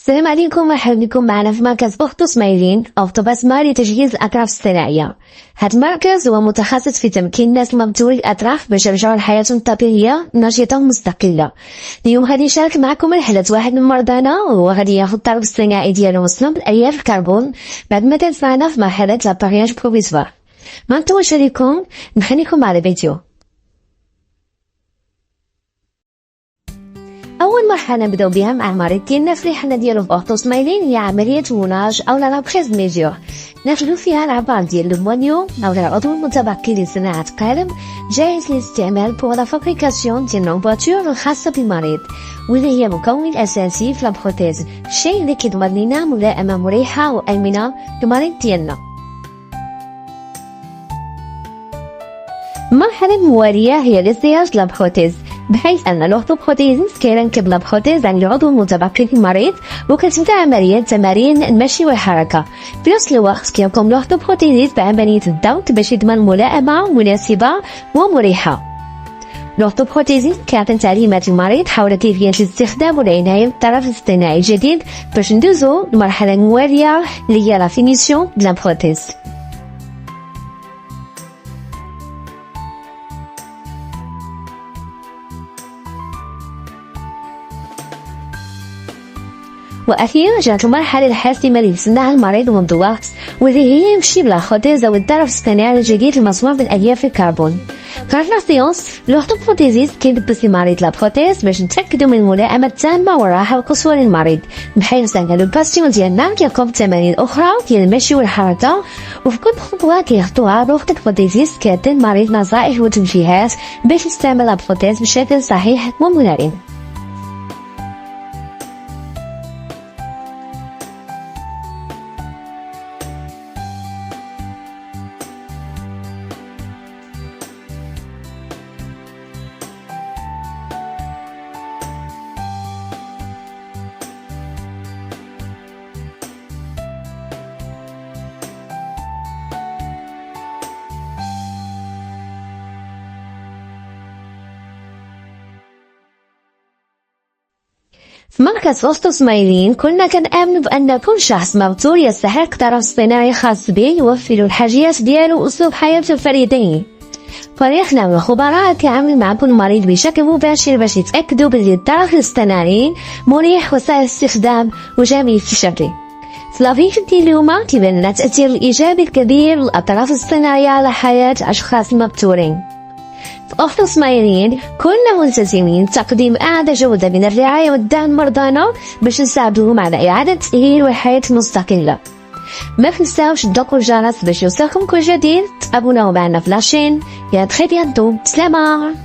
السلام عليكم، مرحبا بكم معنا في مركز أخت سمايلين أو طباسمة لتجهيز الأطراف الصناعية. هذا المركز هو متخصص في تمكين الناس المبتوري الأطراف باش يرجعوا لحياتهم الطبيعية نشيطة ومستقلة. اليوم غادي نشارك معكم رحلة واحد من مرضانا، وهو غادي ياخذ الطرف الصناعي ديالو مسلم بالألياف الكربون بعد ما تنصانا في مرحلة لابارياج بروفيزوار. ما نطولش عليكم، نخليكم مع الفيديو. أول مرحلة نبداو بها مع المريض ديالنا في الرحلة ديالو في أورتو سمايلين هي عملية موناج أو لا بريز ميجور. ناخدو فيها العبار ديال الموانيو أو العضو المتبقي لصناعة قالب جاهز للاستعمال بوغ لا فابريكاسيون ديال لومبواتور الخاصة بالمريض، واللي هي مكون أساسي في لابروتيز، الشيء اللي كيضمن لينا ملائمة مريحة وآمنة للمريض ديالنا. المرحلة الموالية هي لصياغة لابروتيز، بحيث أن الأورثوبروتيزيس كيركب لابروتيز عن العضو المتبقي في المريض، وكتبدا عملية تمارين المشي والحركة. في نفس الوقت كيقوم الأورثوبروتيزيس بعملية الضغط باش يضمن ملائمة مناسبة ومريحة. الأورثوبروتيزيس كيعطي تعليمات للمريض حول كيفية الاستخدام والعناية بالطرف الاصطناعي الجديد باش ندوزو للمرحلة الموالية اللي هي لا فينيسيون د لا بروتيز. وأخيرا جات المرحلة الحاسمة لصناع المريض منذ وقت، واللي هي يمشي بالأخوتيز أو الطرف الصناعي الجديد المصنوع من ألياف الكربون. كانت لا سيونس الأورثوبروتيزيس كيلبس المريض لابروتيز باش نتأكدوا من الملائمة التامة والراحة القصوى للمريض، بحيث أن الباسيون ديالنا كيقوم بتمارين أخرى ديال المشي والحركة، وفي كل خطوة كياخدوها الأورثوبروتيزيس كيعطي المريض نصائح وتوجيهات باش يستعمل لابروتيز بشكل صحيح وملائم. في مركز أورتو سمايلين كلنا كنآمنوا بأن كل شخص مبتور يستحق طرف اصطناعي خاص به يوفر الحاجيات ديالو وأسلوب حياته الفريدين. فريقنا من الخبراء كيعمل مع كل مريض بشكل مباشر باش يتأكدوا بلي الطرف الاصطناعي مريح وسهل الاستخدام وجميل في شكله. في الفيديو ديال اليوم كيبان لنا التأثير الإيجابي الكبير للأطراف الصناعية على حياة أشخاص مبتورين. في أورتو سمايلين كلنا ملتزمين بتقديم أعلى جودة من الرعاية والدعم لمرضانا باش نساعدوهم على إعادة التأهيل والحياة المستقلة. ما تنساوش تدقوا الجرس باش يوصلكم كل جديد. تابوناو معنا في لاشين. يا تري بيانتو، سلامة.